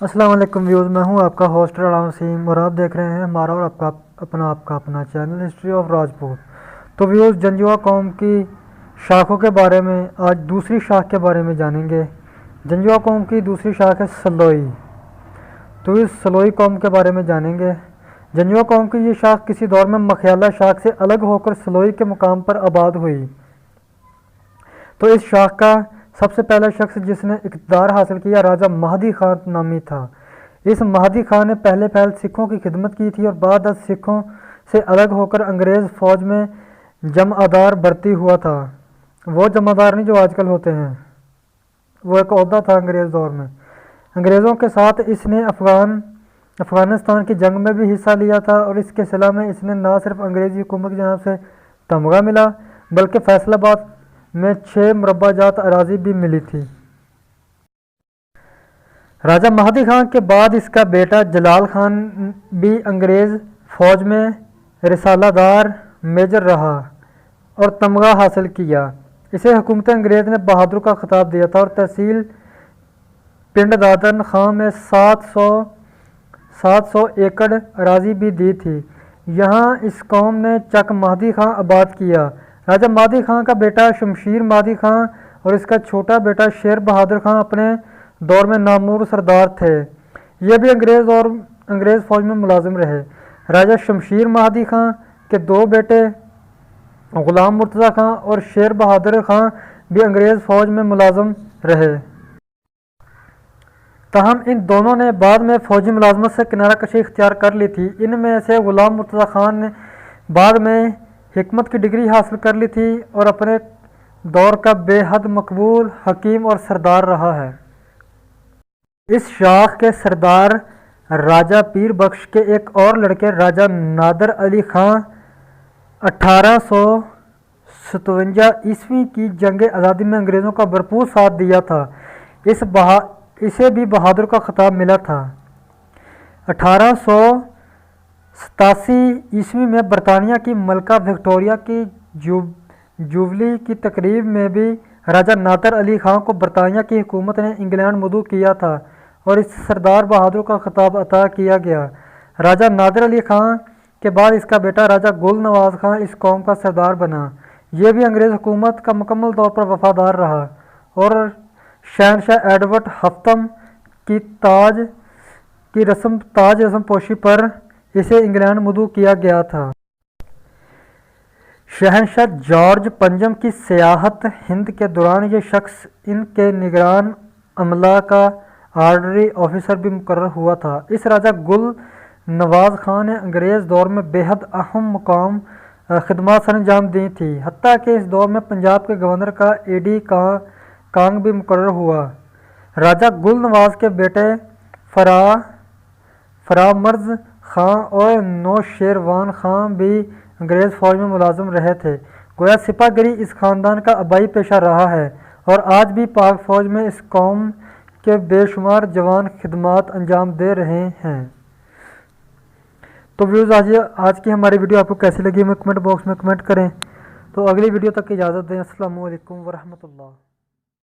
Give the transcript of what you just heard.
السلام علیکم ویوز، میں ہوں آپ کا ہوسٹ علام وسیم اور آپ دیکھ رہے ہیں ہمارا اور آپ کا اپنا چینل ہسٹری آف راجپوت۔ تو ویوز، جنجوا قوم کی شاخوں کے بارے میں آج دوسری شاخ کے بارے میں جانیں گے۔ جنجوا قوم کی دوسری شاخ ہے سلوئی۔ تو اس سلوئی قوم کے بارے میں جانیں گے۔ جنجوا قوم کی یہ شاخ کسی دور میں مخیالہ شاخ سے الگ ہو کر سلوئی کے مقام پر آباد ہوئی۔ تو اس شاخ کا سب سے پہلا شخص جس نے اقتدار حاصل کیا راجہ مہدی خان نامی تھا۔ اس مہدی خان نے پہلے سکھوں کی خدمت کی تھی اور بعد از سکھوں سے الگ ہو کر انگریز فوج میں جمعدار بھرتی ہوا تھا۔ وہ جمعدار نہیں جو آج کل ہوتے ہیں، وہ ایک عہدہ تھا انگریز دور میں۔ انگریزوں کے ساتھ اس نے افغانستان کی جنگ میں بھی حصہ لیا تھا اور اس کے صلہ میں اس نے نہ صرف انگریزی حکومت کی جانب سے تمغہ ملا بلکہ فیصل آباد میں 6 مربع جات اراضی بھی ملی تھی۔ راجہ مہدی خان کے بعد اس کا بیٹا جلال خان بھی انگریز فوج میں رسالہ دار میجر رہا اور تمغہ حاصل کیا۔ اسے حکومت انگریز نے بہادر کا خطاب دیا تھا اور تحصیل پنڈ دادن خان میں 700 ایکڑ اراضی بھی دی تھی۔ یہاں اس قوم نے چک مہدی خان آباد کیا۔ راجہ مہدی خان کا بیٹا شمشیر مہدی خان اور اس کا چھوٹا بیٹا شیر بہادر خان اپنے دور میں نامور سردار تھے۔ یہ بھی انگریز فوج میں ملازم رہے۔ راجہ شمشیر مہدی خان کے 2 بیٹے غلام مرتضی خان اور شیر بہادر خان بھی انگریز فوج میں ملازم رہے۔ تاہم ان دونوں نے بعد میں فوجی ملازمت سے کنارہ کشی اختیار کر لی تھی۔ ان میں سے غلام مرتضی خان نے بعد میں حکمت کی ڈگری حاصل کر لی تھی اور اپنے دور کا بے حد مقبول حکیم اور سردار رہا ہے۔ اس شاخ کے سردار راجہ پیر بخش کے ایک اور لڑکے راجہ نادر علی خان 1857 کی جنگ آزادی میں انگریزوں کا بھرپور ساتھ دیا تھا۔ اسے بھی بہادر کا خطاب ملا تھا۔ 1887 میں برطانیہ کی ملکہ وکٹوریہ کی جوبلی کی تقریب میں بھی راجہ نادر علی خان کو برطانیہ کی حکومت نے انگلینڈ مدعو کیا تھا اور اس سردار بہادر کا خطاب عطا کیا گیا۔ راجہ نادر علی خان کے بعد اس کا بیٹا راجہ گل نواز خان اس قوم کا سردار بنا۔ یہ بھی انگریز حکومت کا مکمل طور پر وفادار رہا اور شہنشاہ ایڈورڈ ہفتم کی تاج رسم پوشی پر اسے انگلینڈ مدعو کیا گیا تھا۔ شہنشاہ جارج پنجم کی سیاحت ہند کے دوران یہ شخص ان کے نگران عملہ کا آرڈنری آفیسر بھی مقرر ہوا تھا۔ اس راجہ گل نواز خان نے انگریز دور میں بے حد اہم خدمات سر انجام دی تھی، حتیٰ کہ اس دور میں پنجاب کے گورنر کا ایڈی کانگ بھی مقرر ہوا۔ راجہ گل نواز کے بیٹے فرامرز خان اور نوشیروان خان بھی انگریز فوج میں ملازم رہے تھے۔ گویا سپاہ گری اس خاندان کا آبائی پیشہ رہا ہے اور آج بھی پاک فوج میں اس قوم کے بے شمار جوان خدمات انجام دے رہے ہیں۔ تو ویوز، آج کی ہماری ویڈیو آپ کو کیسی لگی ہمیں کمنٹ باکس میں کمنٹ کریں۔ تو اگلی ویڈیو تک اجازت دیں۔ السلام علیکم ورحمۃ اللہ۔